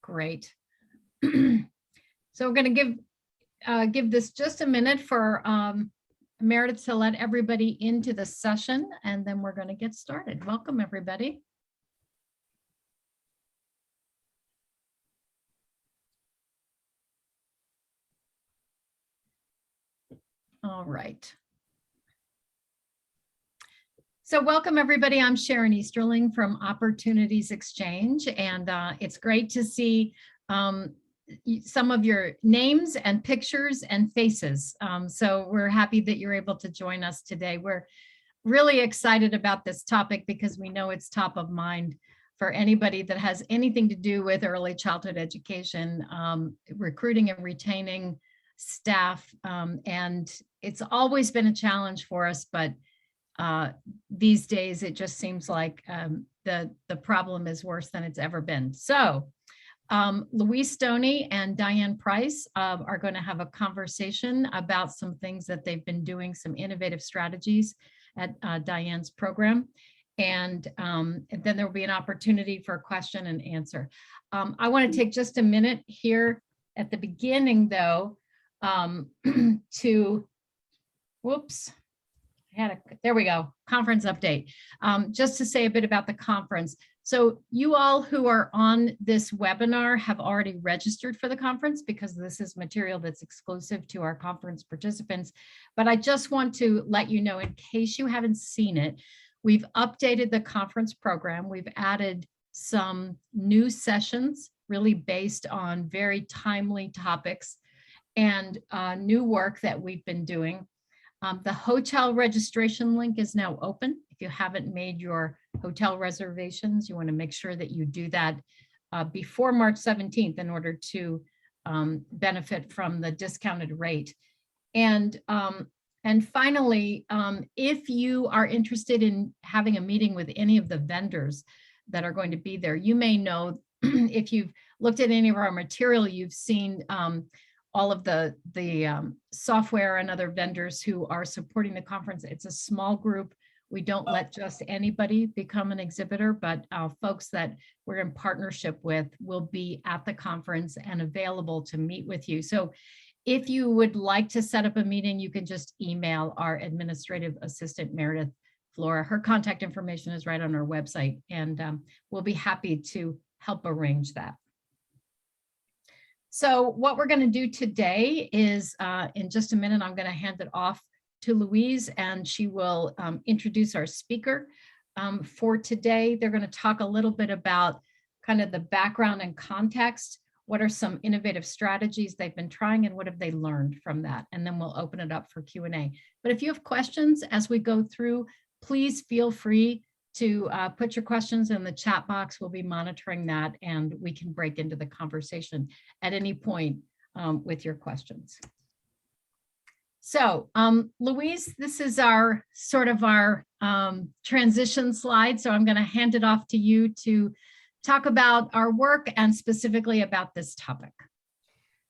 Great. So we're going to give this just a minute for Meredith to let everybody into the session, and then we're going to get started. Welcome, everybody. All right. So welcome, everybody. I'm Sharon Easterling from Opportunities Exchange, and it's great to see some of your names and pictures and faces. So we're happy that you're able to join us today. We're really excited about this topic because we know it's top of mind for anybody that has anything to do with early childhood education, recruiting and retaining staff. And it's always been a challenge for us, but these days it just seems like the problem is worse than it's ever been. So Louise Stoney and Diane Price are going to have a conversation about some things that they've been doing, some innovative strategies at Diane's program. And then there will be an opportunity for a question and answer. I want to take just a minute here at the beginning, though, to, whoops. There we go, conference update. Just to say a bit about the conference. So you all who are on this webinar have already registered for the conference because this is material that's exclusive to our conference participants. But I just want to let you know, in case you haven't seen it, we've updated the conference program. We've added some new sessions really based on very timely topics and new work that we've been doing. The hotel registration link is now open. If you haven't made your hotel reservations, you want to make sure that you do that before March 17th in order to benefit from the discounted rate. And finally, if you are interested in having a meeting with any of the vendors that are going to be there, you may know if you've looked at any of our material, you've seen all of the software and other vendors who are supporting the conference. It's a small group. We don't let just anybody become an exhibitor, but folks that we're in partnership with will be at the conference and available to meet with you. So if you would like to set up a meeting, you can just email our administrative assistant, Meredith Flora. Her contact information is right on our website, and we'll be happy to help arrange that. So what we're going to do today is, in just a minute, I'm going to hand it off to Louise, and she will introduce our speaker for today. They're going to talk a little bit about kind of the background and context. What are some innovative strategies they've been trying, and what have they learned from that? And then we'll open it up for Q&A. But if you have questions as we go through, please feel free to put your questions in the chat box. We'll be monitoring that, and we can break into the conversation at any point with your questions. So Louise, this is our sort of our transition slide. So I'm going to hand it off to you to talk about our work and specifically about this topic.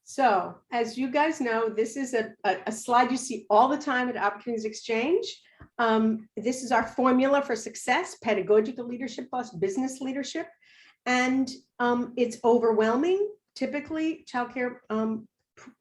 So as you guys know, this is a slide you see all the time at Opportunities Exchange. This is our formula for success: pedagogical leadership plus business leadership. And it's overwhelming. Typically, childcare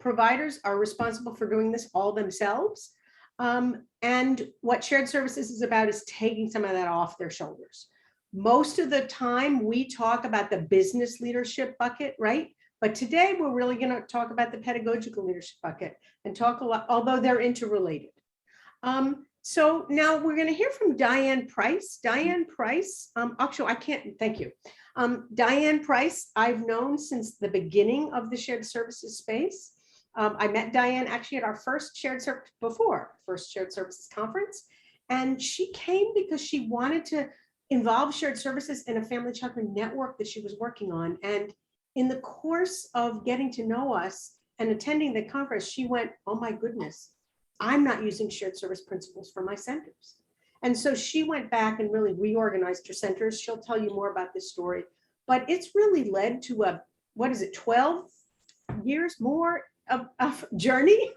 providers are responsible for doing this all themselves. And what shared services is about is taking some of that off their shoulders. Most of the time we talk about the business leadership bucket, right? But today we're really going to talk about the pedagogical leadership bucket and talk a lot, although they're interrelated. So now we're going to hear from Diane Price. Diane Price, actually, I can't, thank you. Diane Price, I've known since the beginning of the shared services space. I met Diane actually at our first shared services conference. And she came because she wanted to involve shared services in a family childcare network that she was working on. And in the course of getting to know us and attending the conference, she went, oh my goodness, I'm not using shared service principles for my centers. And so she went back and really reorganized her centers. She'll tell you more about this story, but it's really led to a, 12 years more of journey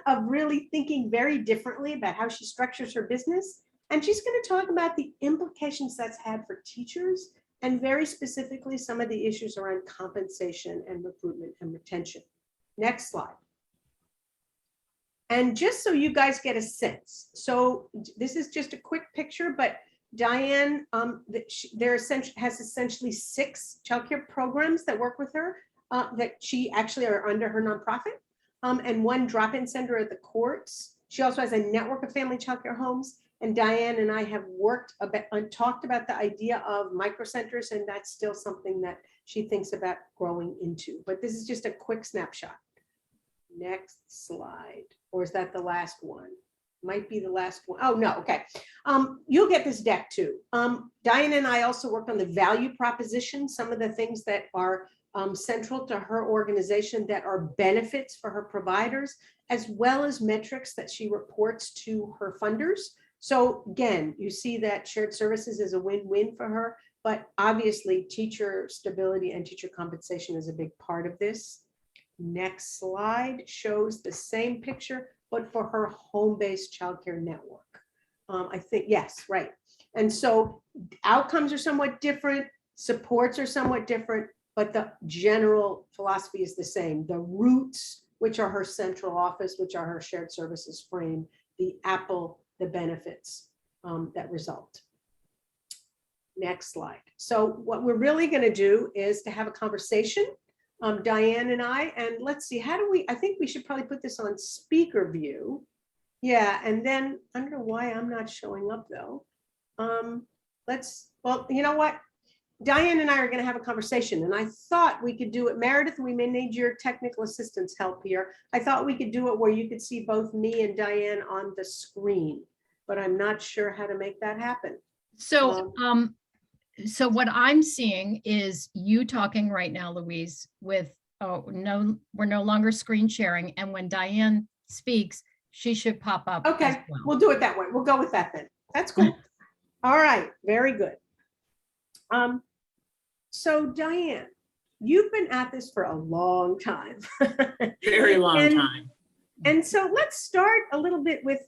of really thinking very differently about how she structures her business. And she's going to talk about the implications that's had for teachers and very specifically, some of the issues around compensation and recruitment and retention. Next slide. And just so you guys get a sense, so this is just a quick picture, but Diane, has essentially 6 childcare programs that work with her that she actually are under her nonprofit, and 1 drop-in center at the courts. She also has a network of family childcare homes. And Diane and I have worked and talked about the idea of microcenters, and that's still something that she thinks about growing into. But this is just a quick snapshot. Next slide. Or is that the last one? Might be the last one. Oh, no. Okay. You'll get this deck too. Diane and I also worked on the value proposition, some of the things that are central to her organization that are benefits for her providers, as well as metrics that she reports to her funders. So again, you see that shared services is a win-win for her, but obviously teacher stability and teacher compensation is a big part of this. Next slide shows the same picture, but for her home-based childcare network. I think, yes, right. And so outcomes are somewhat different, supports are somewhat different, but the general philosophy is the same. The roots, which are her central office, which are her shared services frame, the apple, the benefits that result. Next slide. So what we're really going to do is to have a conversation, Diane and I, and let's see, I think we should probably put this on speaker view. Yeah, and then I don't know why I'm not showing up though. Well, you know what? Diane and I are going to have a conversation, and I thought we could do it. Meredith, we may need your technical assistance help here. I thought we could do it where you could see both me and Diane on the screen, but I'm not sure how to make that happen. So, so what I'm seeing is you talking right now, Louise, with, no, we're no longer screen sharing. And when Diane speaks, she should pop up. Okay, as well. We'll do it that way. We'll go with that then. That's cool. All right, very good. So Diane, you've been at this for a long time. Very long time. And so let's start a little bit with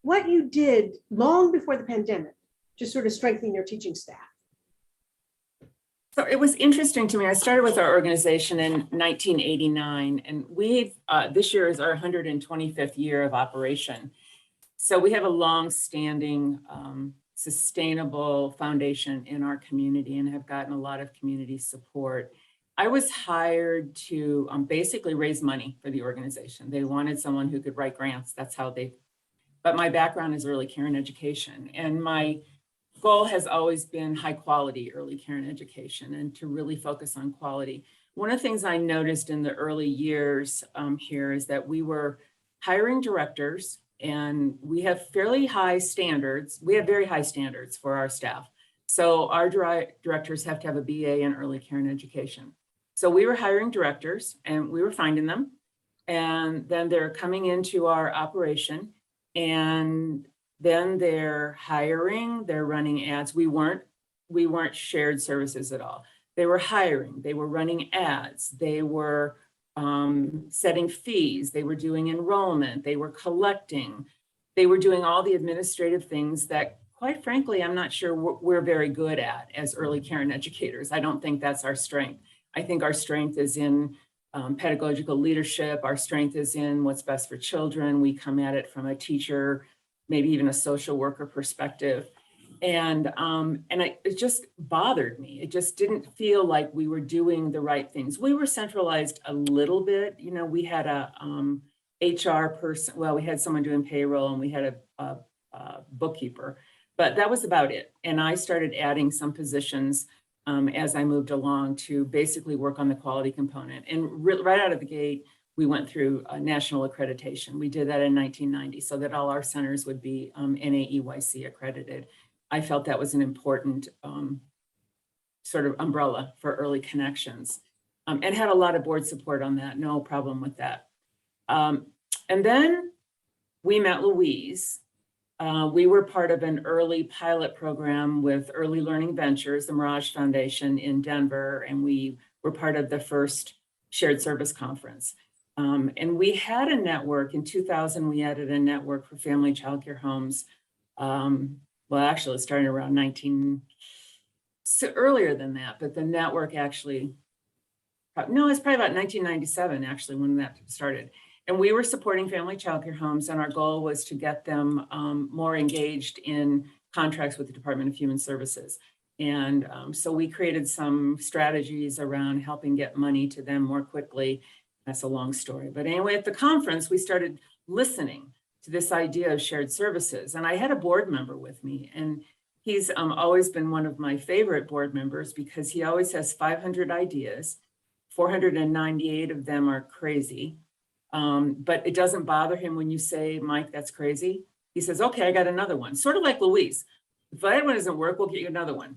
what you did long before the pandemic to sort of strengthen your teaching staff. So it was interesting to me. I started with our organization in 1989, and we've this year is our 125th year of operation. So we have a long-standing sustainable foundation in our community and have gotten a lot of community support. I was hired to basically raise money for the organization. They wanted someone who could write grants. That's how but my background is early care and education. And my goal has always been high quality early care and education and to really focus on quality. One of the things I noticed in the early years here is that we were hiring directors, and we have fairly high standards. We have very high standards for our staff. So our directors have to have a BA in early care and education. So we were hiring directors and we were finding them. And then they're coming into our operation, and then they're hiring, they're running ads. We weren't shared services at all. They were hiring, they were running ads, they were setting fees, they were doing enrollment, they were collecting, they were doing all the administrative things that, quite frankly, I'm not sure we're very good at as early care and educators. I don't think that's our strength. I think our strength is in pedagogical leadership. Our strength is in what's best for children. We come at it from a teacher, maybe even a social worker perspective. And it just bothered me. It just didn't feel like we were doing the right things. We were centralized a little bit. You know, we had a HR person. Well, we had someone doing payroll, and we had a bookkeeper, but that was about it. And I started adding some positions as I moved along to basically work on the quality component. And right out of the gate, we went through national accreditation. We did that in 1990 so that all our centers would be NAEYC accredited. I felt that was an important sort of umbrella for early connections, and had a lot of board support on that. No problem with that. And then we met Louise. We were part of an early pilot program with Early Learning Ventures, the Mirage Foundation in Denver, and we were part of the first shared service conference. And we had a network. In 2000, we added a network for family childcare homes. Well, actually, it started around So earlier than that, but the network actually, no, it's probably about 1997 actually when that started. And we were supporting family childcare homes, and our goal was to get them more engaged in contracts with the Department of Human Services. And so we created some strategies around helping get money to them more quickly. That's a long story. But anyway, at the conference, we started listening to this idea of shared services. And I had a board member with me, and he's always been one of my favorite board members because he always has 500 ideas. 498 of them are crazy. But it doesn't bother him when you say, Mike, that's crazy. He says, okay, I got another one. Sort of like Louise. If that one doesn't work, we'll get you another one.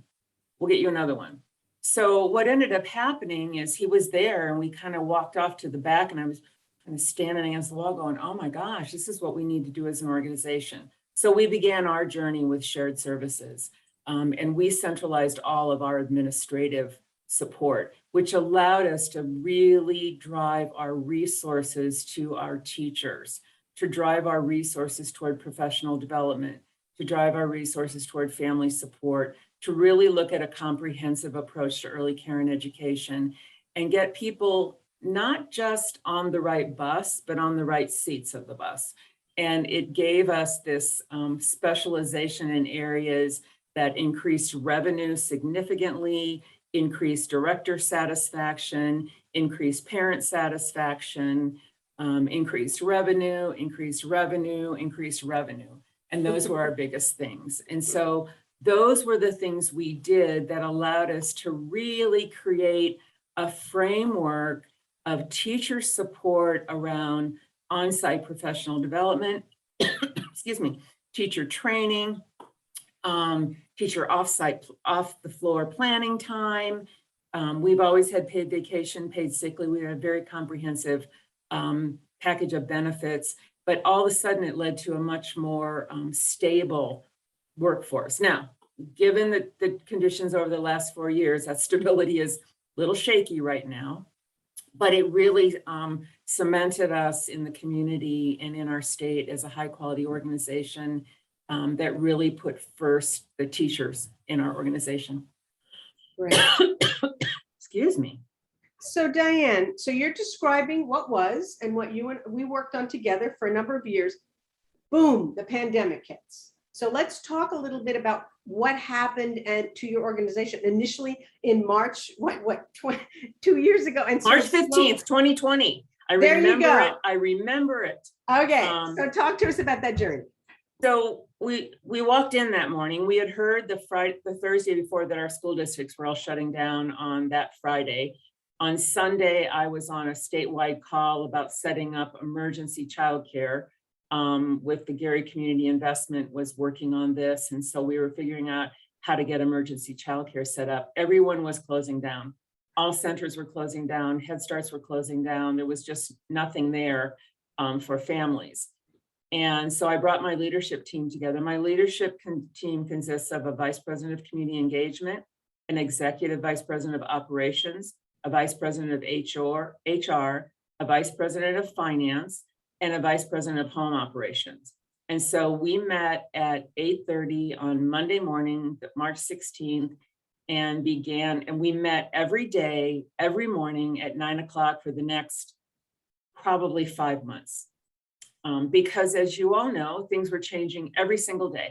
We'll get you another one. So what ended up happening is he was there and we kind of walked off to the back, and I was kind of standing against the wall going, oh my gosh, this is what we need to do as an organization. So we began our journey with shared services, and we centralized all of our administrative support, which allowed us to really drive our resources to our teachers, to drive our resources toward professional development, to drive our resources toward family support, to really look at a comprehensive approach to early care and education and get people not just on the right bus, but on the right seats of the bus. And it gave us this specialization in areas that increased revenue significantly, increased director satisfaction, increased parent satisfaction, increased revenue, increased revenue, increased revenue. And those were our biggest things. And so those were the things we did that allowed us to really create a framework of teacher support around on-site professional development, excuse me, teacher training, teacher off-site, off-the-floor planning time. We've always had paid vacation, paid sick leave. We had a very comprehensive package of benefits, but all of a sudden it led to a much more stable workforce. Now, given the conditions over the last 4 years, that stability is a little shaky right now, but it really cemented us in the community and in our state as a high quality organization that really put first the teachers in our organization. Right. Excuse me. So Diane, so you're describing what was and what you and we worked on together for a number of years. Boom, the pandemic hits. So let's talk a little bit about what happened to your organization initially in March, 2 years ago. And March 15th, 2020. I There you remember go. it. I remember it. Okay, so talk to us about that journey. So we walked in that morning. We had heard the Thursday before that our school districts were all shutting down on that Friday. On Sunday, I was on a statewide call about setting up emergency childcare with the Gary Community Investment was working on this. And so we were figuring out how to get emergency childcare set up. Everyone was closing down. All centers were closing down. Head Starts were closing down. There was just nothing there for families. And so I brought my leadership team together. My leadership team consists of a vice president of community engagement, an executive vice president of operations, a vice president of HR, a vice president of finance, and a vice president of home operations. And so we met at 8:30 on Monday morning, March 16th, and we met every day, every morning at 9 o'clock for the next probably 5 months. Because as you all know, things were changing every single day.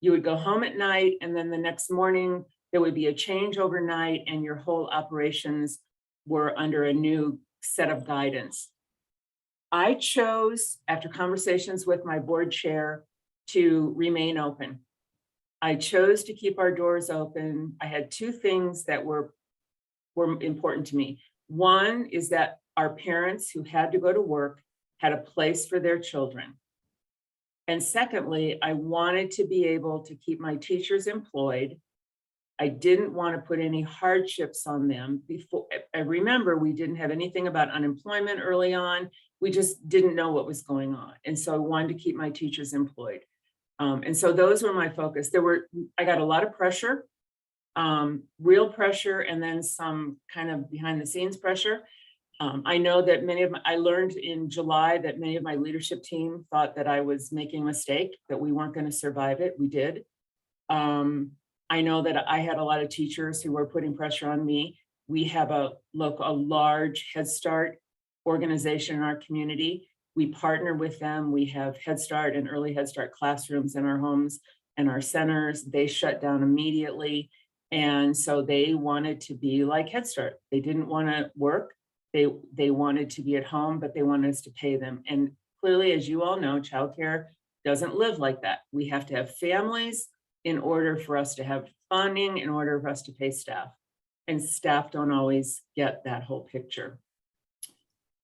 You would go home at night, and then the next morning, there would be a change overnight, and your whole operations were under a new set of guidance. I chose, after conversations with my board chair, to remain open. I chose to keep our doors open. I had two things that were important to me. One is that our parents who had to go to work had a place for their children. And secondly, I wanted to be able to keep my teachers employed. I didn't want to put any hardships on them. Before, I remember we didn't have anything about unemployment early on. We just didn't know what was going on. And so I wanted to keep my teachers employed. And so those were my focus. I got a lot of pressure, real pressure, and then some kind of behind the scenes pressure. I know that I learned in July that many of my leadership team thought that I was making a mistake, that we weren't going to survive it. We did. I know that I had a lot of teachers who were putting pressure on me. We have a large Head Start organization in our community. We partner with them. We have Head Start and early Head Start classrooms in our homes and our centers. They shut down immediately. And so they wanted to be like Head Start. They didn't want to work. They wanted to be at home, but they wanted us to pay them. And clearly, as you all know, childcare doesn't live like that. We have to have families in order for us to have funding, in order for us to pay staff. And staff don't always get that whole picture.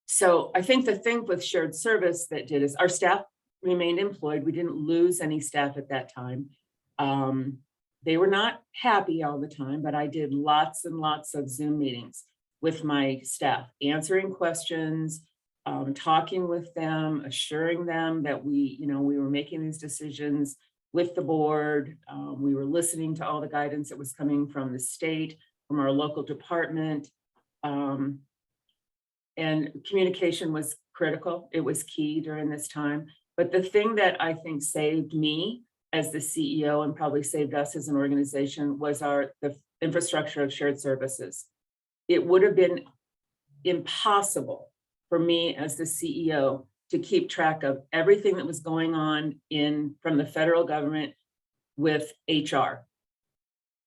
So I think the thing with shared service that did is our staff remained employed. We didn't lose any staff at that time. They were not happy all the time, but I did lots and lots of Zoom meetings with my staff, answering questions, talking with them, assuring them that we were making these decisions with the board. We were listening to all the guidance that was coming from the state, from our local department. And communication was critical. It was key during this time. But the thing that I think saved me as the CEO and probably saved us as an organization was the infrastructure of shared services. It would have been impossible for me as the CEO to keep track of everything that was going on from the federal government with HR,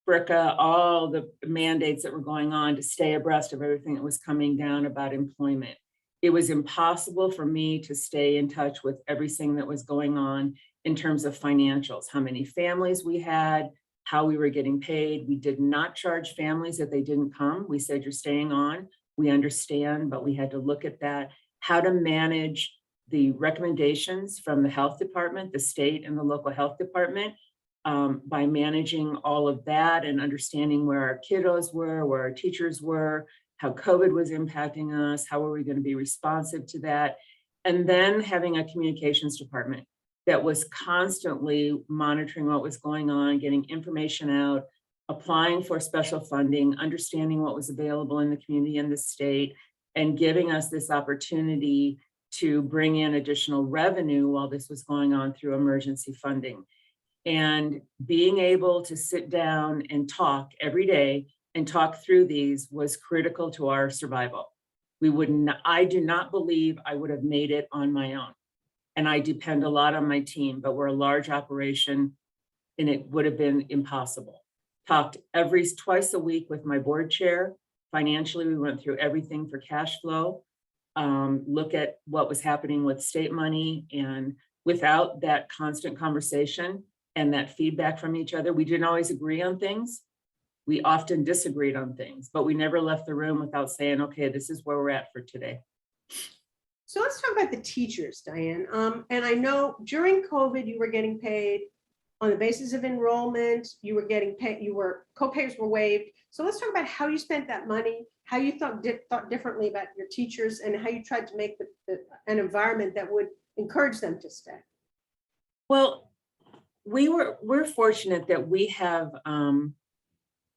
BRCA, all the mandates that were going on to stay abreast of everything that was coming down about employment. It was impossible for me to stay in touch with everything that was going on in terms of financials, how many families we had, how we were getting paid. We did not charge families if they didn't come. We said, you're staying on. We understand, but we had to look at that, how to manage the recommendations from the health department, the state and the local health department, by managing all of that and understanding where our kiddos were, where our teachers were, how COVID was impacting us, how are we going to be responsive to that? And then having a communications department that was constantly monitoring what was going on, getting information out, applying for special funding, understanding what was available in the community and the state, and giving us this opportunity to bring in additional revenue while this was going on through emergency funding. And being able to sit down and talk every day and talk through these was critical to our survival. I do not believe I would have made it on my own. And I depend a lot on my team, but we're a large operation and it would have been impossible. Talked twice a week with my board chair. Financially, we went through everything for cash flow, look at what was happening with state money, and without that constant conversation and that feedback from each other, we didn't always agree on things. We often disagreed on things, but we never left the room without saying, okay, this is where we're at for today. So let's talk about the teachers, Diane. And I know during COVID, you were getting paid on the basis of enrollment, you were getting paid, co-pays were waived. So let's talk about how you spent that money, how you thought differently about your teachers, and how you tried to make an environment that would encourage them to stay. Well, we're fortunate that we have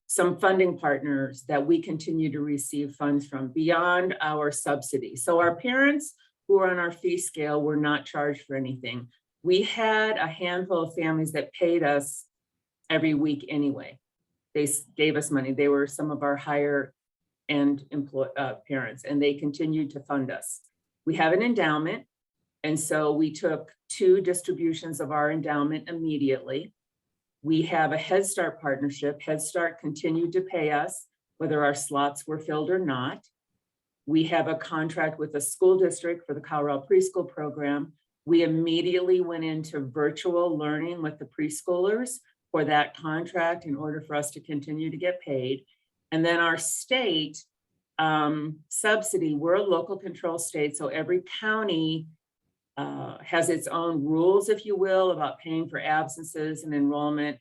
some funding partners that we continue to receive funds from beyond our subsidy. So our parents who are on our fee scale were not charged for anything. We had a handful of families that paid us every week anyway. They gave us money. They were some of our higher end parents, and they continued to fund us. We have an endowment, and so we took 2 distributions of our endowment immediately. We have a Head Start partnership. Head Start continued to pay us whether our slots were filled or not. We have a contract with a school district for the Colorado preschool program. We immediately went into virtual learning with the preschoolers for that contract in order for us to continue to get paid. And then our state subsidy, we're a local control state, so every county has its own rules, if you will, about paying for absences and enrollment.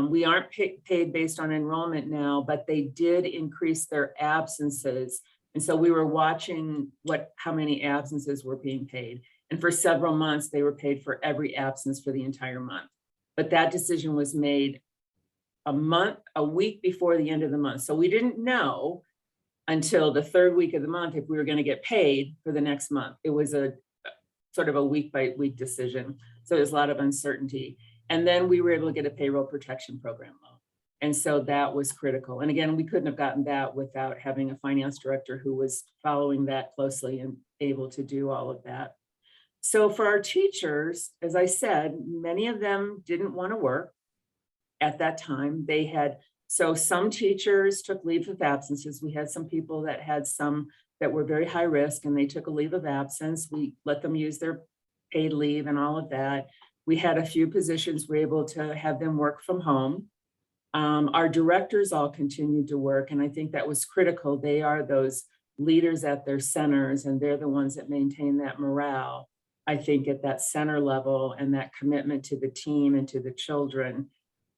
We aren't paid based on enrollment now, but they did increase their absences. And so we were watching how many absences were being paid. And for several months, they were paid for every absence for the entire month. But that decision was made a week before the end of the month. So we didn't know until the 3rd week of the month if we were going to get paid for the next month. It was a sort of a week by week decision. So there's a lot of uncertainty. And then we were able to get a payroll protection program loan. And so that was critical. And again, we couldn't have gotten that without having a finance director who was following that closely and able to do all of that. So for our teachers, as I said, many of them didn't want to work at that time. So some teachers took leave of absences. We had some people that had some that were very high risk and they took a leave of absence. We let them use their paid leave and all of that. We had a few positions we were able to have them work from home. Our directors all continued to work, and I think that was critical. They are those leaders at their centers, and they're the ones that maintain that morale, I think, at that center level and that commitment to the team and to the children.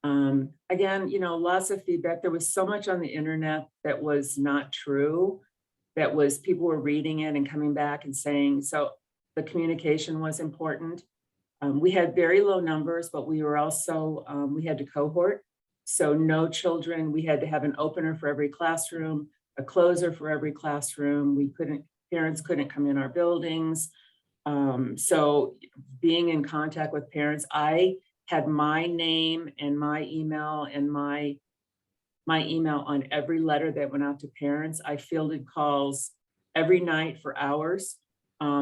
Again, lots of feedback. There was so much on the internet that was not true, that was people were reading it and coming back and saying, so the communication was important. We had very low numbers, but we were also, we had to cohort. So no children, we had to have an opener for every classroom, a closer for every classroom. Parents couldn't come in our buildings. So being in contact with parents, I had my name and my email on every letter that went out to parents. I fielded calls every night for hours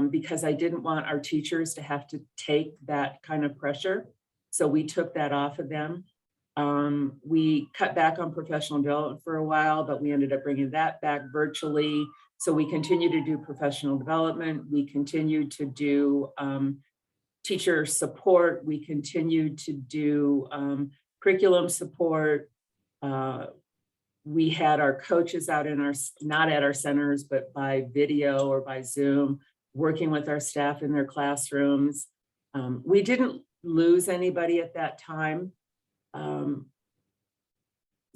because I didn't want our teachers to have to take that kind of pressure. So we took that off of them. We cut back on professional development for a while, but we ended up bringing that back virtually. So we continue to do professional development. We continue to do teacher support. We continue to do curriculum support. We had our coaches out not at our centers, but by video or by Zoom, working with our staff in their classrooms. We didn't lose anybody at that time.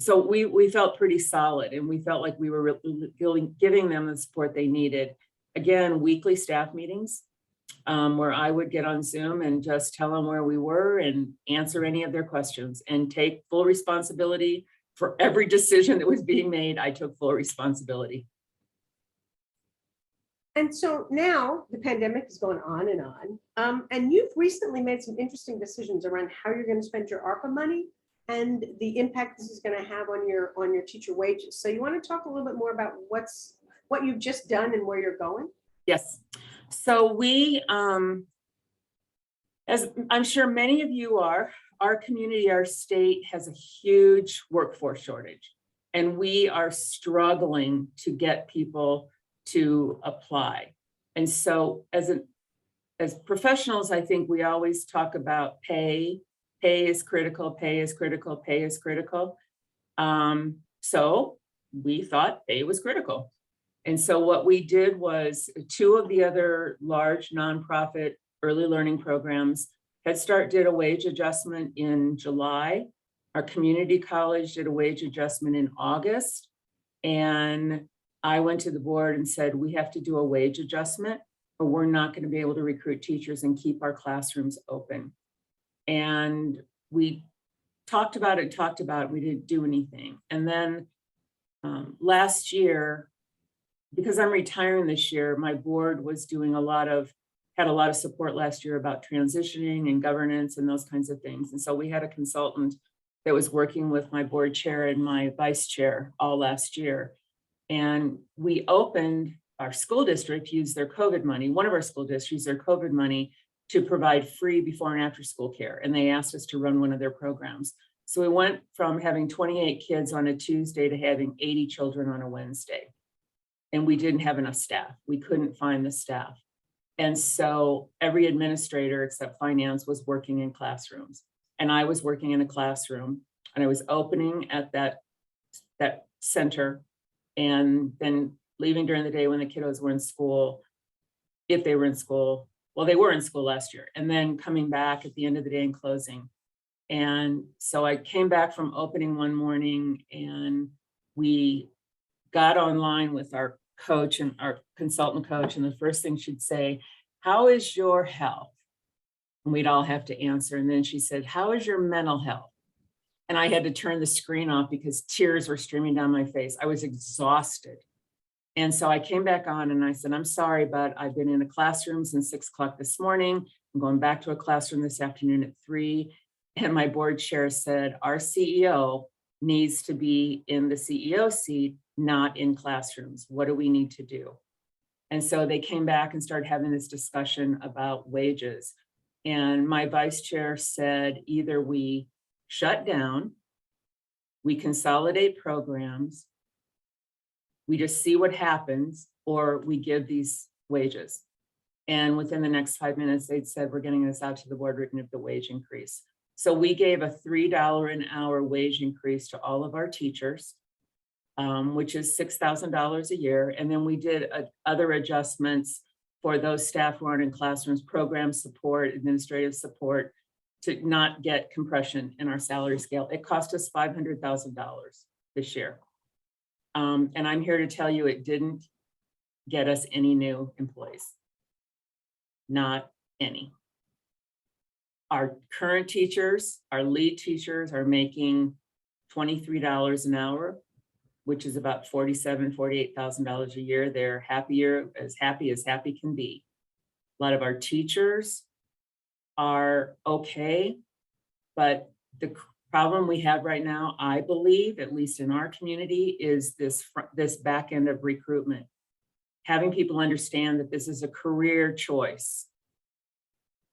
So we felt pretty solid, and we felt like we were giving them the support they needed. Again, weekly staff meetings where I would get on Zoom and just tell them where we were and answer any of their questions and take full responsibility for every decision that was being made. I took full responsibility. And so now the pandemic is going on, and you've recently made some interesting decisions around how you're going to spend your ARPA money and the impact this is going to have on your teacher wages. So you want to talk a little bit more about what you've just done and where you're going? Yes. So we, as I'm sure many of you are, our community, our state has a huge workforce shortage, and we are struggling to get people to apply. And so as professionals, I think we always talk about pay. Pay is critical, pay is critical, pay is critical. So we thought pay was critical. And so what we did was 2 of the other large nonprofit early learning programs, Head Start did a wage adjustment in July. Our community college did a wage adjustment in August. And I went to the board and said, we have to do a wage adjustment, or we're not going to be able to recruit teachers and keep our classrooms open. And we talked about it, we didn't do anything. And then last year, because I'm retiring this year, my board was doing had a lot of support last year about transitioning and governance and those kinds of things. And so we had a consultant that was working with my board chair and my vice chair all last year. And we opened, our school district used their COVID money, one of our school districts used their COVID money to provide free before and after school care. And they asked us to run one of their programs. So we went from having 28 kids on a Tuesday to having 80 children on a Wednesday. And we didn't have enough staff. We couldn't find the staff. And so every administrator except finance was working in classrooms. And I was working in a classroom, and I was opening at that center and then leaving during the day when the kiddos were in school, if they were in school. Well, they were in school last year, and then coming back at the end of the day and closing. And so I came back from opening one morning, and we got online with our coach and our consultant coach. And the first thing she'd say, how is your health? And we'd all have to answer. And then she said, how is your mental health? And I had to turn the screen off because tears were streaming down my face. I was exhausted. And so I came back on and I said, I'm sorry, but I've been in a classroom since 6 o'clock this morning. I'm going back to a classroom this afternoon at 3. And my board chair said, our CEO needs to be in the CEO seat, not in classrooms. What do we need to do? And so they came back and started having this discussion about wages. And my vice chair said, either we shut down, we consolidate programs, we just see what happens, or we give these wages. And within the next 5 minutes, they'd said, we're getting this out to the board, we're going to give the wage increase. So we gave a $3 an hour wage increase to all of our teachers, which is $6,000 a year. And then we did other adjustments for those staff who aren't in classrooms, program support, administrative support, to not get compression in our salary scale. It cost us $500,000 this year. And I'm here to tell you it didn't get us any new employees. Not any. Our current teachers, our lead teachers are making $23 an hour, which is about $47,000, $48,000 a year. They're happier, as happy can be. A lot of our teachers are okay, but the problem we have right now, I believe, at least in our community, is this back end of recruitment. Having people understand that this is a career choice,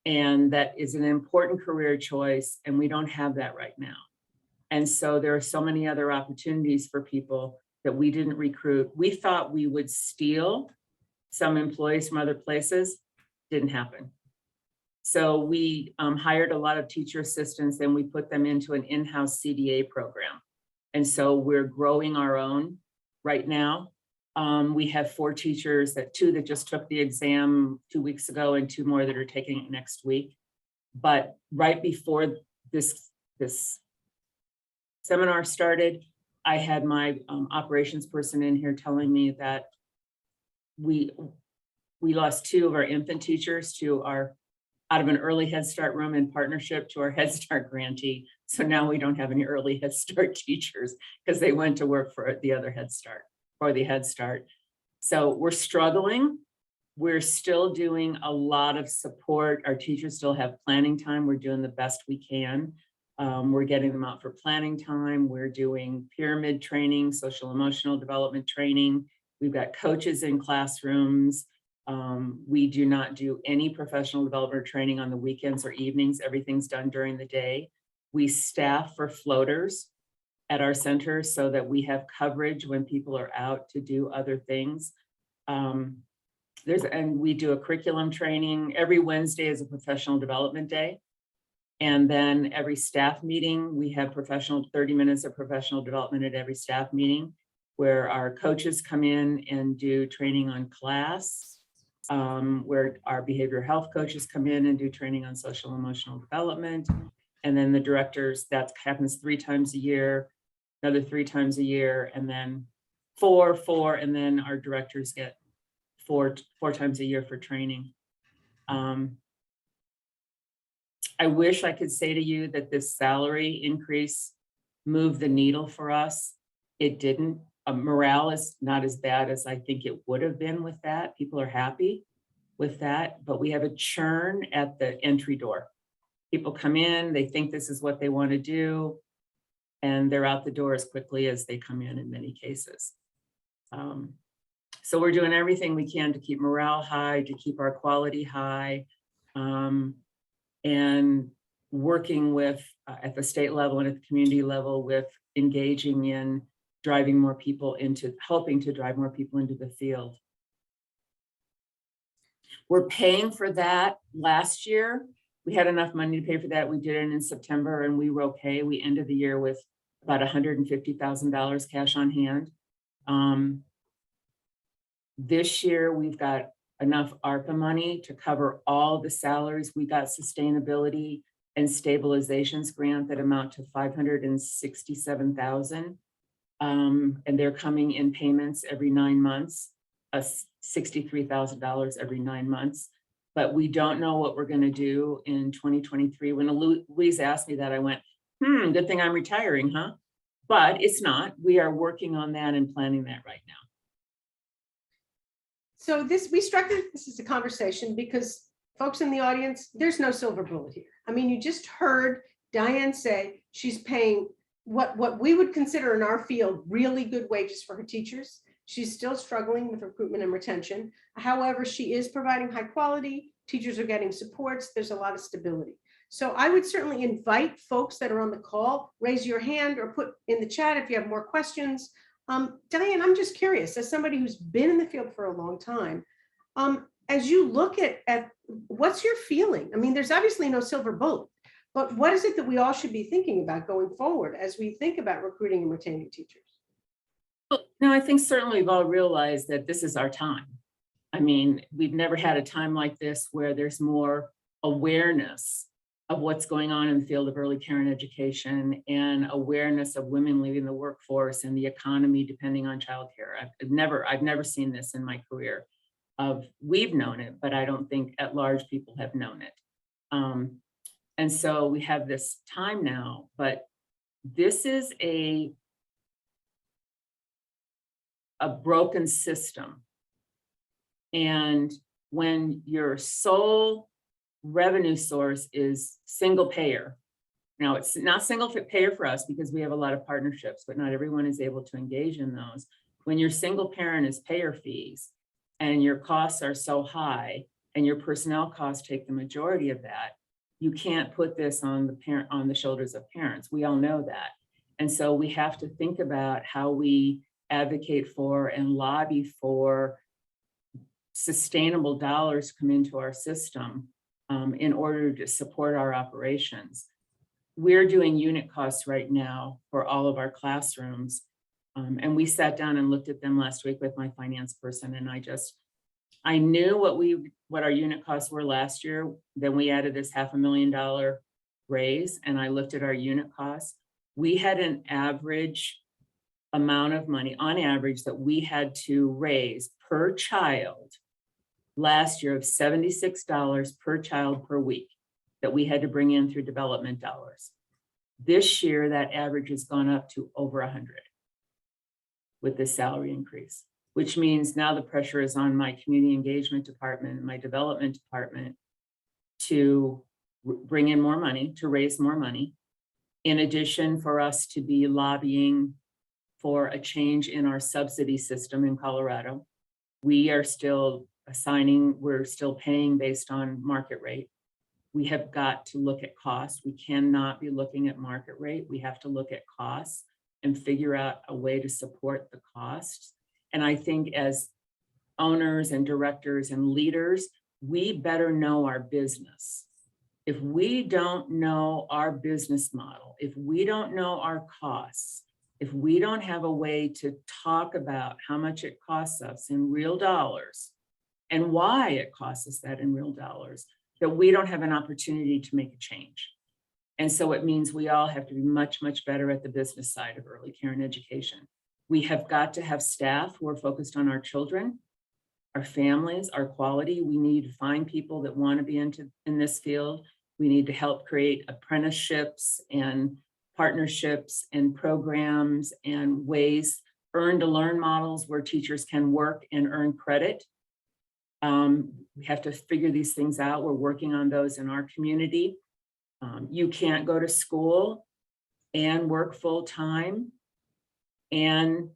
and that is an important career choice, and we don't have that right now. And so there are so many other opportunities for people that we didn't recruit. We thought we would steal some employees from other places. Didn't happen. So we hired a lot of teacher assistants, and we put them into an in-house CDA program. And so we're growing our own right now. We have 4 teachers, two that just took the exam 2 weeks ago, and 2 more that are taking it next week. But right before this seminar started, I had my operations person in here telling me that we lost 2 of our infant teachers to out of an early Head Start room in partnership to our Head Start grantee. So now we don't have any early Head Start teachers because they went to work for the other Head Start, or the Head Start. So we're struggling. We're still doing a lot of support. Our teachers still have planning time. We're doing the best we can. We're getting them out for planning time. We're doing pyramid training, social emotional development training. We've got coaches in classrooms. We do not do any professional development training on the weekends or evenings. Everything's done during the day. We staff for floaters at our center so that we have coverage when people are out to do other things. And we do a curriculum training. Every Wednesday is a professional development day. And then every staff meeting, we have 30 minutes of professional development at every staff meeting, where our coaches come in and do training on class, where our behavioral health coaches come in and do training on social emotional development. And then the directors, that happens 3 times a year, another 3 times a year, and then four, and then our directors get four times a year for training. I wish I could say to you that this salary increase moved the needle for us. It didn't. Morale is not as bad as I think it would have been with that. People are happy with that, but we have a churn at the entry door. People come in, they think this is what they want to do, and they're out the door as quickly as they come in many cases. So we're doing everything we can to keep morale high, to keep our quality high, and working with, at the state level and at the community level, with engaging in driving more people helping to drive more people into the field. We're paying for that. Last year, we had enough money to pay for that. We did it in September and we were okay. We ended the year with about $150,000 cash on hand. This year, we've got enough ARPA money to cover all the salaries. We got sustainability and stabilizations grant that amount to $567,000. And they're coming in payments every 9 months, $63,000 every 9 months. But we don't know what we're going to do in 2023. When Louise asked me that, I went, good thing I'm retiring, huh? But it's not. We are working on that and planning that right now. So we structured this as a conversation because folks in the audience, there's no silver bullet here. I mean, you just heard Diane say she's paying what we would consider in our field really good wages for her teachers. She's still struggling with recruitment and retention. However, she is providing high quality. Teachers are getting supports. There's a lot of stability. So I would certainly invite folks that are on the call, raise your hand or put in the chat if you have more questions. Diane, I'm just curious, as somebody who's been in the field for a long time, as you look at what's your feeling? I mean, there's obviously no silver bullet, but what is it that we all should be thinking about going forward as we think about recruiting and retaining teachers? Well, no, I think certainly we've all realized that this is our time. I mean, we've never had a time like this where there's more awareness of what's going on in the field of early care and education, and awareness of women leaving the workforce and the economy depending on childcare. I've never seen this in my career. We've known it, but I don't think at large people have known it. And so we have this time now, but this is a broken system. And when your sole revenue source is single payer, now it's not single payer for us because we have a lot of partnerships, but not everyone is able to engage in those. When your single parent is payer fees and your costs are so high and your personnel costs take the majority of that, you can't put this on the shoulders of parents. We all know that. And so we have to think about how we advocate for and lobby for sustainable dollars come into our system in order to support our operations. We're doing unit costs right now for all of our classrooms. And we sat down and looked at them last week with my finance person, and I knew what our unit costs were last year. Then we added this $500,000 raise, and I looked at our unit costs. We had an average amount of money on average that we had to raise per child last year of $76 per child per week that we had to bring in through development dollars. This year, that average has gone up to over 100 with the salary increase, which means now the pressure is on my community engagement department and my development department to bring in more money, to raise more money. In addition, for us to be lobbying for a change in our subsidy system in Colorado. We are still we're still paying based on market rate. We have got to look at costs. We cannot be looking at market rate. We have to look at costs and figure out a way to support the costs. And I think as owners and directors and leaders, we better know our business. If we don't know our business model, if we don't know our costs, if we don't have a way to talk about how much it costs us in real dollars and why it costs us that in real dollars, that we don't have an opportunity to make a change. And so it means we all have to be much, much better at the business side of early care and education. We have got to have staff who are focused on our children, our families, our quality. We need to find people that want to be in this field. We need to help create apprenticeships and partnerships and programs and ways, earn to learn models where teachers can work and earn credit. We have to figure these things out. We're working on those in our community. You can't go to school and work full time and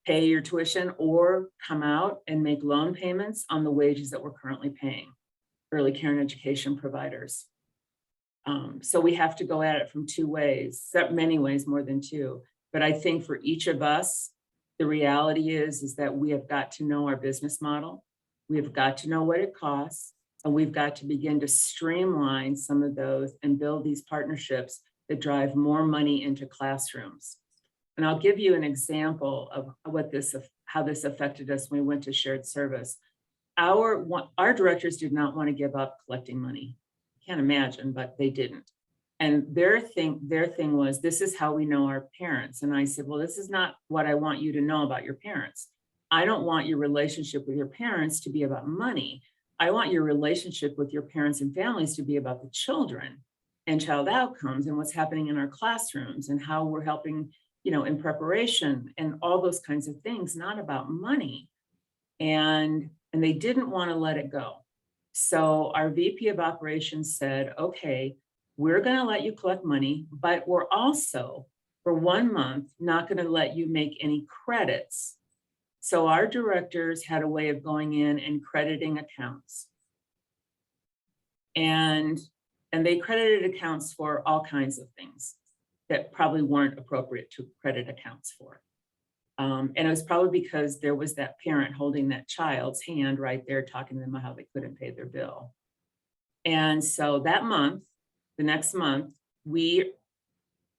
pay your tuition or come out and make loan payments on the wages that we're currently paying early care and education providers. So we have to go at it from two ways, many ways, more than two. But I think for each of us, the reality is that we have got to know our business model. We have got to know what it costs, and we've got to begin to streamline some of those and build these partnerships that drive more money into classrooms. And I'll give you an example of how this affected us when we went to shared service. Our directors did not want to give up collecting money. Can't imagine, but they didn't. And their thing was, this is how we know our parents. And I said, well, this is not what I want you to know about your parents. I don't want your relationship with your parents to be about money. I want your relationship with your parents and families to be about the children and child outcomes and what's happening in our classrooms and how we're helping, in preparation and all those kinds of things, not about money. And they didn't want to let it go. So our VP of operations said, okay, we're going to let you collect money, but we're also for 1 month, not going to let you make any credits. So our directors had a way of going in and crediting accounts. And they credited accounts for all kinds of things that probably weren't appropriate to credit accounts for. And it was probably because there was that parent holding that child's hand right there, talking to them about how they couldn't pay their bill. And so that month, the next month, we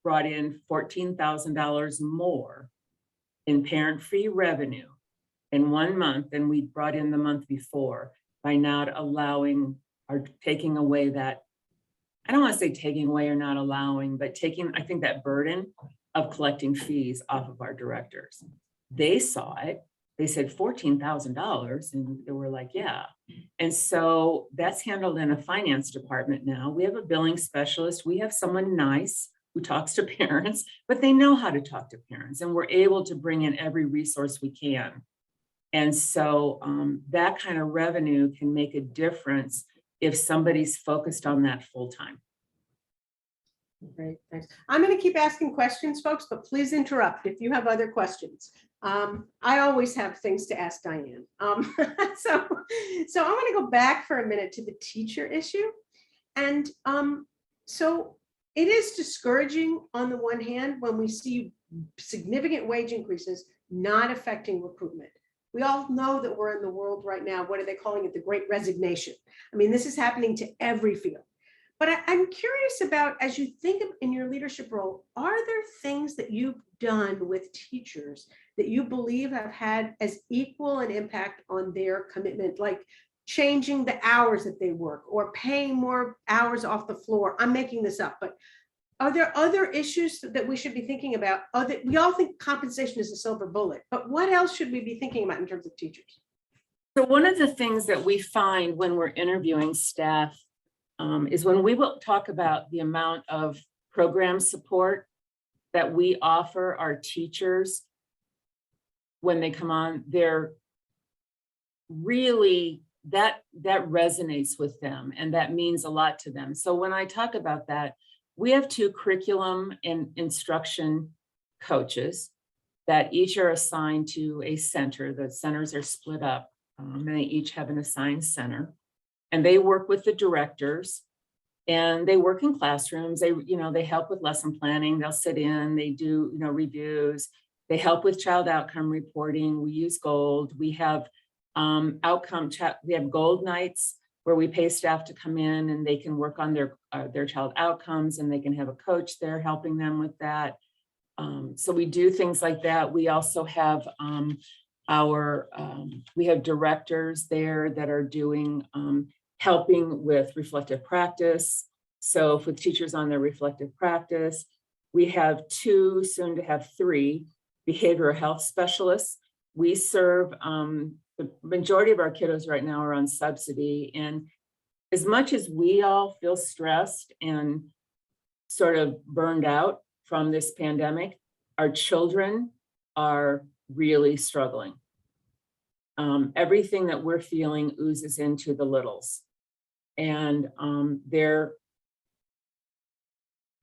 brought in $14,000 more in parent-free revenue in 1 month than we brought in the month before by not allowing or taking away that, I don't want to say taking away or not allowing, but taking, I think, that burden of collecting fees off of our directors. They saw it. They said $14,000, and they were like, yeah. And so that's handled in a finance department now. We have a billing specialist. We have someone nice who talks to parents, but they know how to talk to parents, and we're able to bring in every resource we can. And so that kind of revenue can make a difference if somebody's focused on that full time. Great, thanks. I'm going to keep asking questions, folks, but please interrupt if you have other questions. I always have things to ask Diane. So I want to go back for a minute to the teacher issue. And so it is discouraging on the one hand when we see significant wage increases not affecting recruitment. We all know that we're in the world right now. What are they calling it? The Great Resignation. I mean, this is happening to every field. But I'm curious about, as you think of in your leadership role, are there things that you've done with teachers that you believe have had as equal an impact on their commitment, like changing the hours that they work or paying more hours off the floor? I'm making this up, but are there other issues that we should be thinking about? We all think compensation is a silver bullet, but what else should we be thinking about in terms of teachers? So one of the things that we find when we're interviewing staff is when we will talk about the amount of program support that we offer our teachers when they come on, they're really, that resonates with them, and that means a lot to them. So when I talk about that, we have 2 curriculum and instruction coaches that each are assigned to a center. The centers are split up, and they each have an assigned center. And they work with the directors, and they work in classrooms. They help with lesson planning. They'll sit in, they do, reviews. They help with child outcome reporting. We use Gold. We have we have Gold nights where we pay staff to come in and they can work on their child outcomes, and they can have a coach there helping them with that. So we do things like that. We also have we have directors there that are doing helping with reflective practice. So for teachers on their reflective practice, we have 2, soon to have 3 behavioral health specialists. We serve, the majority of our kiddos right now are on subsidy. And as much as we all feel stressed and sort of burned out from this pandemic, our children are really struggling. Everything that we're feeling oozes into the littles. And they're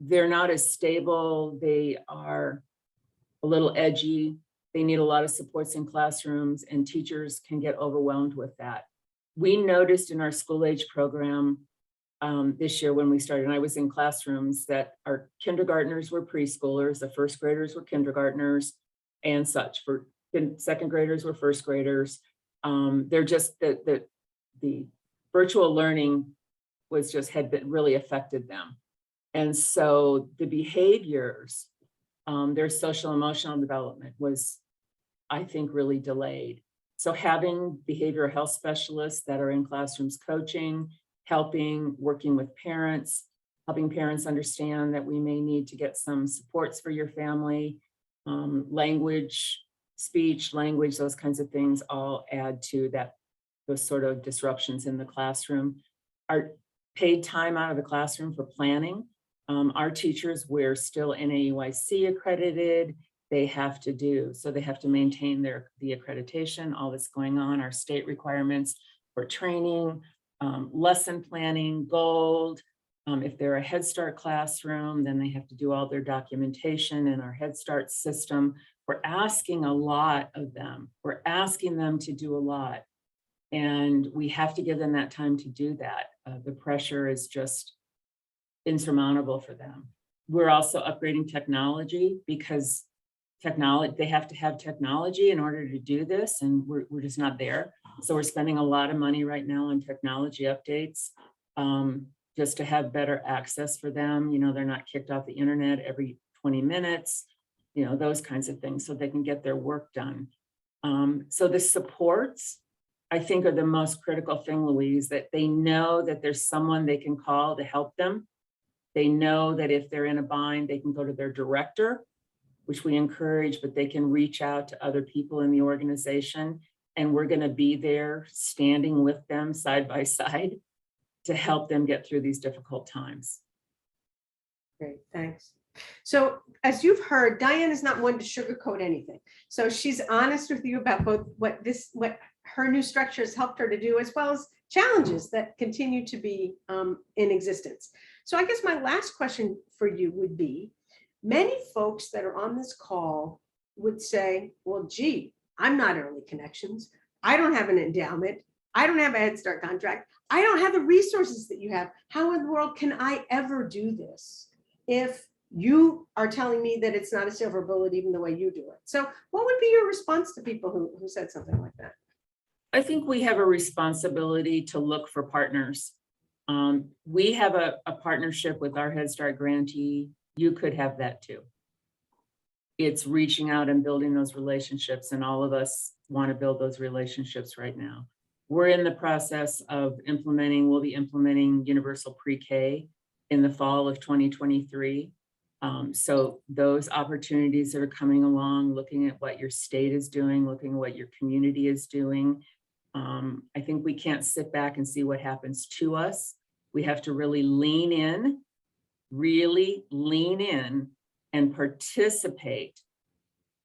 not as stable. They are a little edgy. They need a lot of supports in classrooms, and teachers can get overwhelmed with that. We noticed in our school age program this year when we started, and I was in classrooms, that our kindergartners were preschoolers, the first graders were kindergartners, and such. For second graders were first graders. They're just the virtual learning had really affected them. And so the behaviors, their social emotional development was, I think, really delayed. So having behavioral health specialists that are in classrooms coaching, working with parents, helping parents understand that we may need to get some supports for your family, language, speech, language, those kinds of things all add to those sort of disruptions in the classroom. Our paid time out of the classroom for planning. Our teachers, we're still NAUIC accredited. They have to maintain the accreditation, all that's going on, our state requirements for training, lesson planning, Gold, If they're a Head Start classroom, then they have to do all their documentation in our Head Start system. We're asking a lot of them. We're asking them to do a lot. And we have to give them that time to do that. The pressure is just insurmountable for them. We're also upgrading technology because they have to have technology in order to do this, and we're just not there. So we're spending a lot of money right now on technology updates, just to have better access for them. You know, they're not kicked off the internet every 20 minutes, you know, those kinds of things, so they can get their work done. So the supports, I think, are the most critical thing, Louise, that they know that there's someone they can call to help them. They know that if they're in a bind, they can go to their director, which we encourage, but they can reach out to other people in the organization. And we're going to be there standing with them side by side to help them get through these difficult times. Great, thanks. So as you've heard, Diane is not one to sugarcoat anything. So she's honest with you about both what her new structure has helped her to do, as well as challenges that continue to be in existence. So I guess my last question for you would be, many folks that are on this call would say, well, gee, I'm not Early Connections. I don't have an endowment. I don't have a Head Start contract. I don't have the resources that you have. How in the world can I ever do this if you are telling me that it's not a silver bullet even the way you do it? So what would be your response to people who said something like that? I think we have a responsibility to look for partners. We have a partnership with our Head Start grantee. You could have that too. It's reaching out and building those relationships, and all of us want to build those relationships right now. We're in the process of we'll be implementing universal pre-K in the fall of 2023. So those opportunities that are coming along, looking at what your state is doing, looking at what your community is doing. I think we can't sit back and see what happens to us. We have to really lean in and participate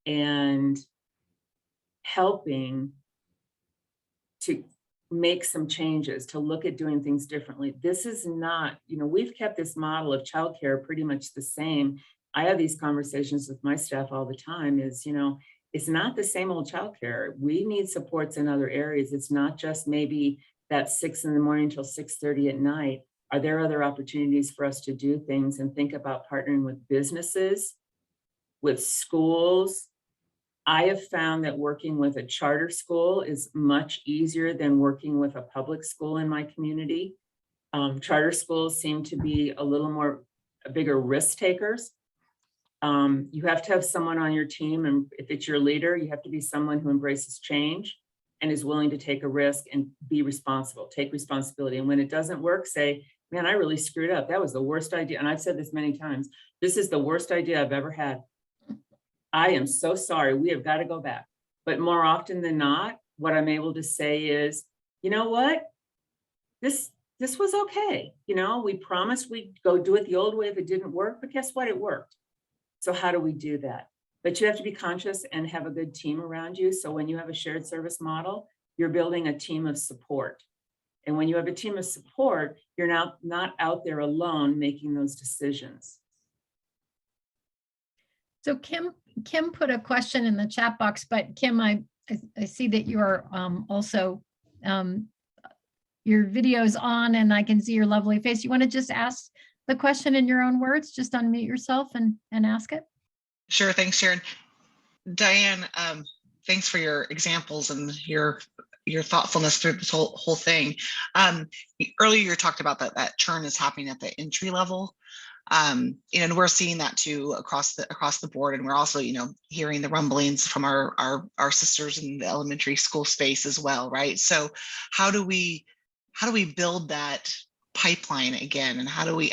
and helping to make some changes, to look at doing things differently. This is not, we've kept this model of childcare pretty much the same. I have these conversations with my staff all the time is, it's not the same old childcare. We need supports in other areas. It's not just maybe that 6 a.m. till 6:30 at night. Are there other opportunities for us to do things and think about partnering with businesses, with schools? I have found that working with a charter school is much easier than working with a public school in my community. Charter schools seem to be a bigger risk takers. You have to have someone on your team, and if it's your leader, you have to be someone who embraces change and is willing to take a risk and be responsible, take responsibility. And when it doesn't work, say, man, I really screwed up. That was the worst idea. And I've said this many times, this is the worst idea I've ever had. I am so sorry, we have got to go back. But more often than not, what I'm able to say is, you know what, this was okay. We promised we'd go do it the old way if it didn't work, but guess what, it worked. So how do we do that? But you have to be conscious and have a good team around you. So when you have a shared service model, you're building a team of support. And when you have a team of support, you're now not out there alone making those decisions. So Kim put a question in the chat box, but Kim, I see that you're also, your video's on and I can see your lovely face. You want to just ask the question in your own words? Just unmute yourself and ask it. Sure, thanks, Sharon. Diane, thanks for your examples and your thoughtfulness through this whole thing. Earlier you talked about that churn is happening at the entry level. And we're seeing that too across the board, and we're also hearing the rumblings from our sisters in the elementary school space as well, right? So how do we build that pipeline again, and how do we,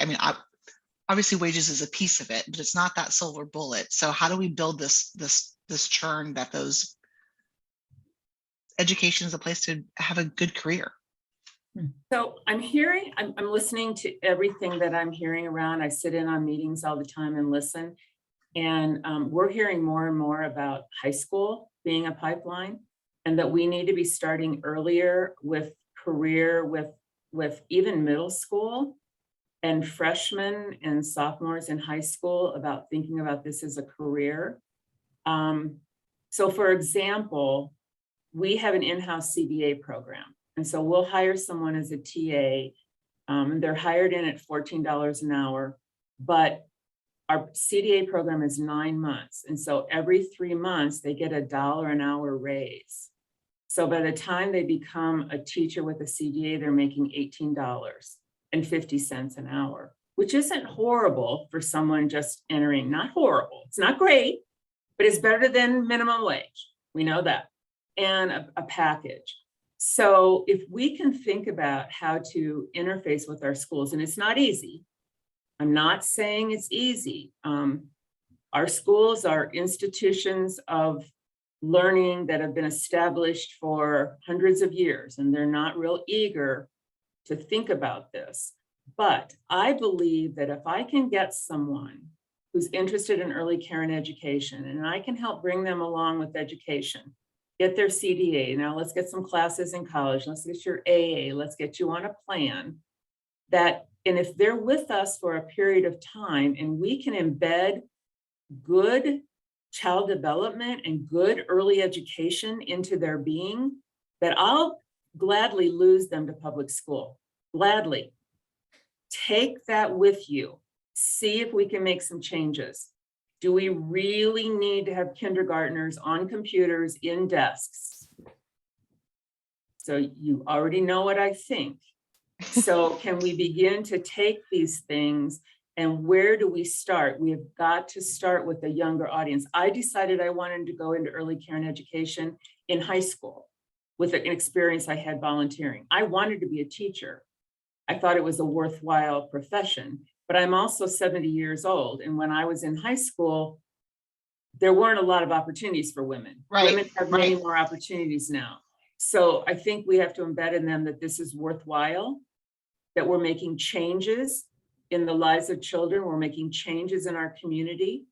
obviously wages is a piece of it, but it's not that silver bullet. So how do we build this churn that those education is a place to have a good career? So I'm listening to everything that I'm hearing around. I sit in on meetings all the time and listen. And we're hearing more and more about high school being a pipeline, and that we need to be starting earlier with career, with even middle school. and freshmen and sophomores in high school about thinking about this as a career. So for example, we have an in-house CDA program. And so we'll hire someone as a TA. They're hired in at $14 an hour, but our CDA program is 9 months. And so every 3 months, they get $1 an hour raise. So by the time they become a teacher with a CDA, they're making $18.50 an hour, which isn't horrible for someone just entering. Not horrible. It's not great, but it's better than minimum wage. We know that. And a package. So if we can think about how to interface with our schools, and it's not easy. I'm not saying it's easy. Our schools are institutions of learning that have been established for hundreds of years, and they're not real eager to think about this. But I believe that if I can get someone who's interested in early care and education, and I can help bring them along with education, get their CDA. Now let's get some classes in college. Let's get your AA. Let's get you on a plan that, and if they're with us for a period of time and we can embed good child development and good early education into their being, that I'll gladly lose them to public school. Gladly. Take that with you. See if we can make some changes. Do we really need to have kindergartners on computers in desks? So you already know what I think. So can we begin to take these things, and where do we start? We have got to start with a younger audience. I decided I wanted to go into early care and education in high school with an experience I had volunteering. I wanted to be a teacher. I thought it was a worthwhile profession. But I'm also 70 years old. And when I was in high school, there weren't a lot of opportunities for women. Right, Women have many right. more opportunities now. So I think we have to embed in them that this is worthwhile, that we're making changes in the lives of children. We're making changes in our community.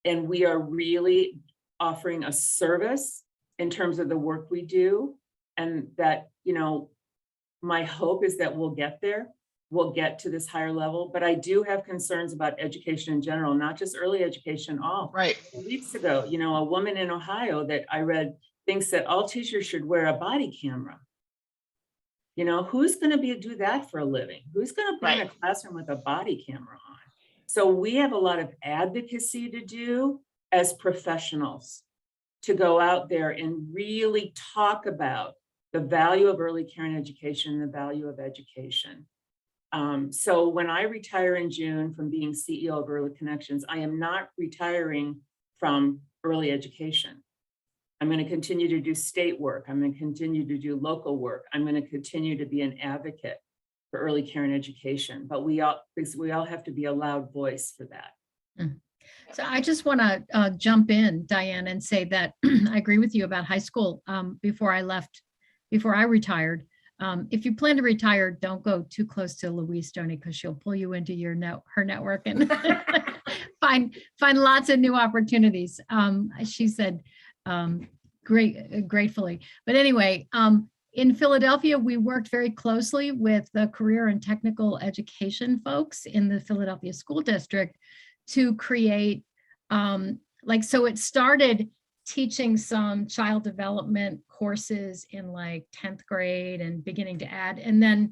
And we are really offering a service in terms of the work we do. And that, you know, my hope is that we'll get there. We'll get to this higher level, but I do have concerns about education in general, not just early education, all. Right. 2 weeks ago, you know, a woman in Ohio that I read thinks that all teachers should wear a body camera. You know, who's going to do that for a living? Who's going to be in a classroom with a body camera on? So we have a lot of advocacy to do as professionals to go out there and really talk about the value of early care and education, the value of education. So when I retire in June from being CEO of Early Connections, I am not retiring from early education. I'm going to continue to do state work. I'm going to continue to do local work. I'm going to continue to be an advocate for early care and education, but because we all have to be a loud voice for that. So I just want to jump in, Diane, and say that I agree with you about high school. Before I retired, if you plan to retire, don't go too close to Louise Stoney because she'll pull you into her network and find lots of new opportunities. She said, gratefully. But anyway, in Philadelphia, we worked very closely with the career and technical education folks in the Philadelphia School District to create, so it started teaching some child development courses in like 10th grade and beginning to add. And then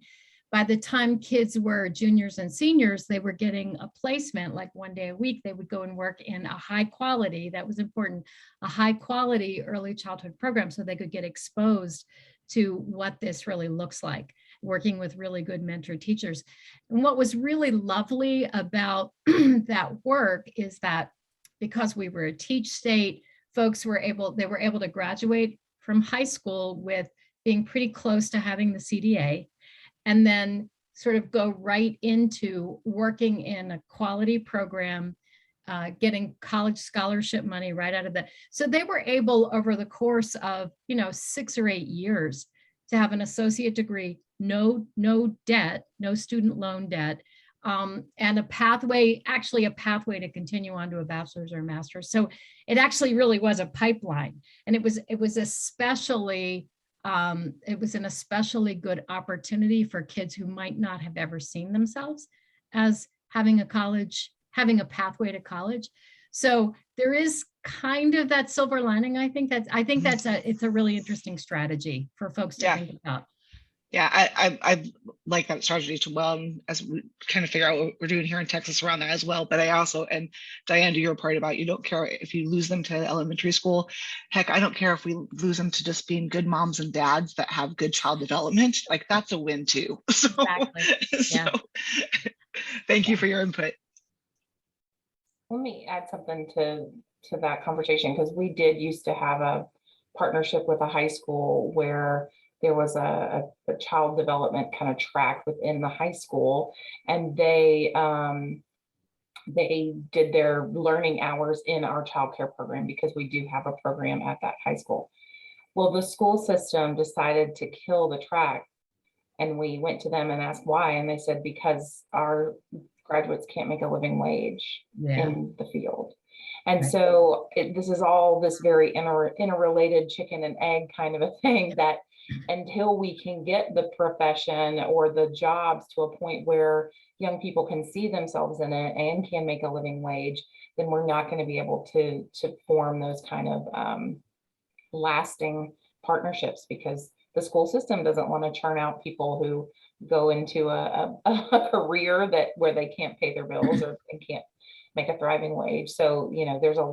by the time kids were juniors and seniors, they were getting a placement, like 1 day a week, they would go and work in a high quality, that was important, a high quality early childhood program so they could get exposed to what this really looks like, working with really good mentor teachers. And what was really lovely about that work is that because we were a teach state, folks were able to graduate from high school with being pretty close to having the CDA, and then sort of go right into working in a quality program, getting college scholarship money right out of that. So they were able over the course of, 6 or 8 years to have an associate degree, no debt, no student loan debt, and a pathway to continue on to a bachelor's or master's. So it actually really was a pipeline. And it was especially It was an especially good opportunity for kids who might not have ever seen themselves as having a pathway to college. So there is kind of that silver lining. I think it's a really interesting strategy for folks to Yeah. think about. Yeah, I like that strategy as well, and as we kind of figure out what we're doing here in Texas around that as well. But I also, and Diane, to your part about you don't care if you lose them to elementary school. Heck, I don't care if we lose them to just being good moms and dads that have good child development. Like that's a win too. So, Exactly. Yeah. Thank you for your input. Let me add something to that conversation, because we did used to have a partnership with a high school where there was a child development kind of track within the high school, and they did their learning hours in our childcare program, because we do have a program at that high school. Well, the school system decided to kill the track, and we went to them and asked why, and they said because our graduates can't make a living wage in the field. And Right. so this is all this very interrelated chicken and egg kind of a thing, that until we can get the profession or the jobs to a point where young people can see themselves in it and can make a living wage, then we're not going to be able to form those kind of lasting partnerships, because the school system doesn't want to churn out people who go into a career where they can't pay their bills or they can't make a thriving wage. So, there's a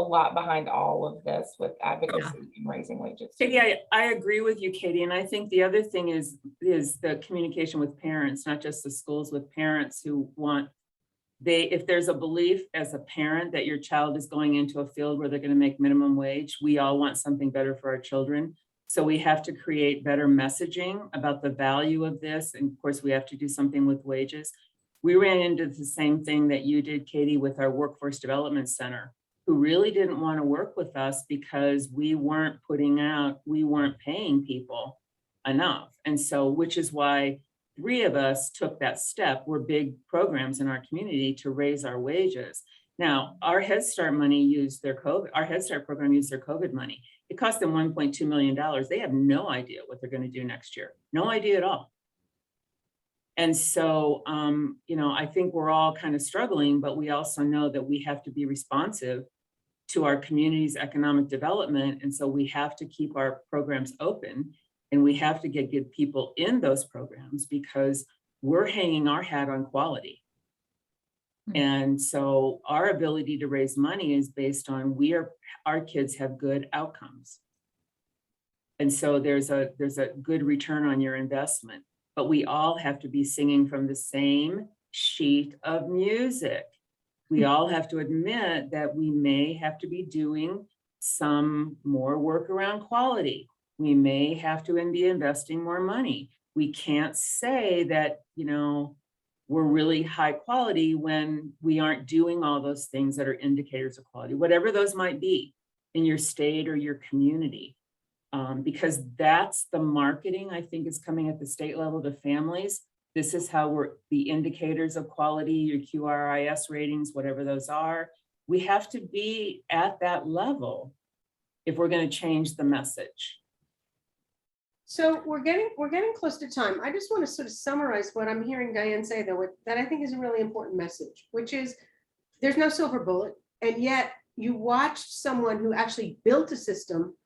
lot behind all of this with advocacy and raising wages. Yeah, I agree with you, Katie. And I think the other thing is the communication with parents, not just the schools, with parents who want, if there's a belief as a parent that your child is going into a field where they're going to make minimum wage, we all want something better for our children. So we have to create better messaging about the value of this. And of course, we have to do something with wages. We ran into the same thing that you did, Katie, with our Workforce Development Center, who really didn't want to work with us because we weren't paying people enough. And so, which is why 3 of us took that step. We're big programs in our community to raise our wages. Now, our Head Start program used their COVID money. It cost them $1.2 million. They have no idea what they're going to do next year. No idea at all. And so, I think we're all kind of struggling, but we also know that we have to be responsive to our community's economic development. And so we have to keep our programs open, and we have to get good people in those programs, because we're hanging our hat on quality. And so our ability to raise money is based on our kids have good outcomes. And so there's a good return on your investment, but we all have to be singing from the same sheet of music. We all have to admit that we may have to be doing some more work around quality. We may have to be investing more money. We can't say that, we're really high quality when we aren't doing all those things that are indicators of quality, whatever those might be in your state or your community. Because that's the marketing, I think, is coming at the state level to families. This is how the indicators of quality, your QRIS ratings, whatever those are. We have to be at that level if we're going to change the message. So we're getting close to time. I just want to sort of summarize what I'm hearing Diane say, though, that I think is a really important message, which is there's no silver bullet. And yet you watched someone who actually built a system,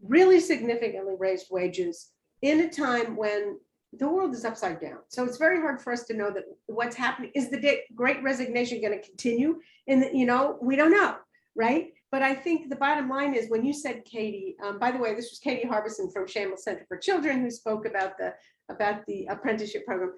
really significantly raised wages in a time when the world is upside down. So it's very hard for us to know that what's happening. Is the Great Resignation going to continue? We don't know, right? But I think the bottom line is, when you said, Katie, by the way, this was Katie Harbison from Shambles Center for Children, who spoke about the apprenticeship program,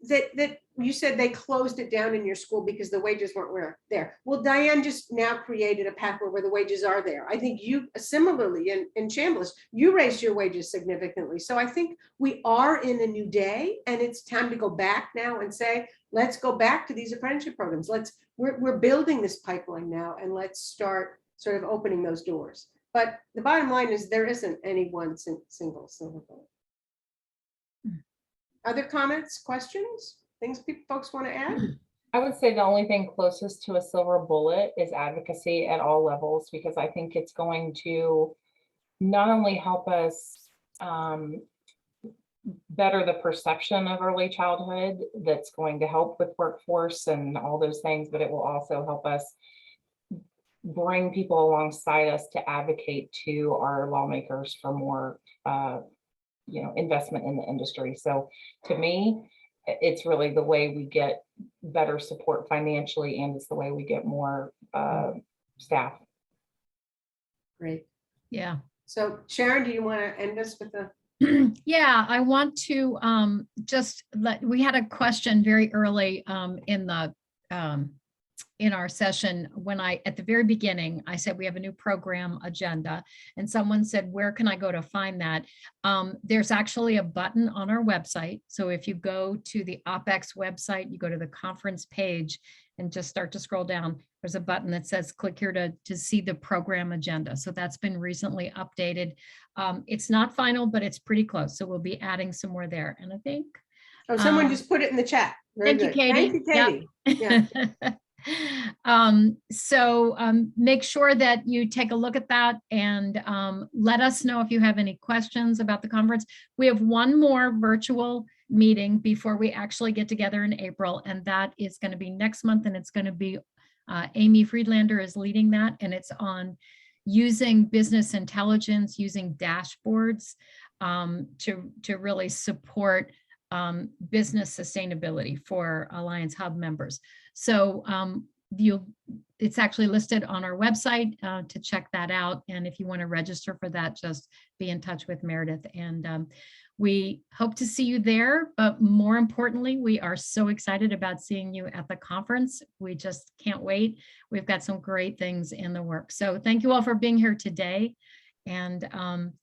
that you said they closed it down in your school because the wages weren't there. Well, Diane just now created a pathway where the wages are there. I think you similarly in Shambles, you raised your wages significantly. So I think we are in a new day, and it's time to go back now and say, let's go back to these apprenticeship programs. We're building this pipeline now, and let's start sort of opening those doors. But the bottom line is there isn't any one single silver bullet. Other comments, questions, things folks want to add? I would say the only thing closest to a silver bullet is advocacy at all levels, because I think it's going to not only help us better the perception of early childhood, that's going to help with workforce and all those things, but it will also help us bring people alongside us to advocate to our lawmakers for more investment in the industry. So to me, it's really the way we get better support financially, and it's the way we get more staff. Great. Yeah. So Sharon, do you want to end us with a? Yeah, I want to we had a question very early in our session when at the very beginning, I said we have a new program agenda, and someone said, where can I go to find that? There's actually a button on our website. So if you go to the OpEx website, you go to the conference page and just start to scroll down, there's a button that says click here to see the program agenda. So that's been recently updated. It's not final, but it's pretty close. So we'll be adding some more there. And I think. Oh, someone just put it in the chat. Very Thank you, good. Katie. Thank you, Katie. Yeah. Make sure that you take a look at that and let us know if you have any questions about the conference. We have one more virtual meeting before we actually get together in April, and that is going to be next month, and it's going to be Amy Friedlander is leading that, and it's on using business intelligence, using dashboards to really support business sustainability for Alliance Hub members. So it's actually listed on our website to check that out. And if you want to register for that, just be in touch with Meredith. And we hope to see you there. But more importantly, we are so excited about seeing you at the conference. We just can't wait. We've got some great things in the works. So thank you all for being here today. And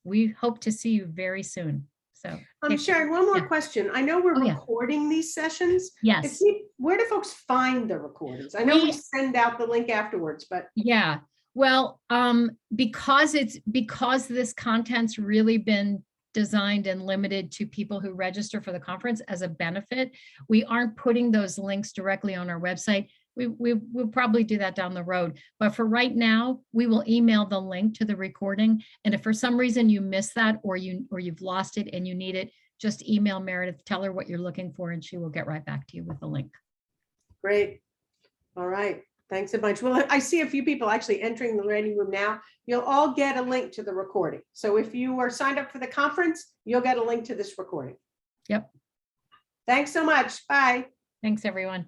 we hope to see you very soon. So Sharon, one more yeah. question. I know we're recording these sessions. Yes. Where do folks find the recordings? I know we send out the link afterwards, but. Yeah, well, because this content's really been designed and limited to people who register for the conference as a benefit, we aren't putting those links directly on our website. We'll probably do that down the road. But for right now, we will email the link to the recording. And if for some reason you miss that or you've lost it and you need it, just email Meredith, tell her what you're looking for, and she will get right back to you with the link. Great. All right. Thanks a bunch. Well, I see a few people actually entering the waiting room now. You'll all get a link to the recording. So if you are signed up for the conference, you'll get a link to this recording. Yep. Thanks so much. Bye. Thanks, everyone.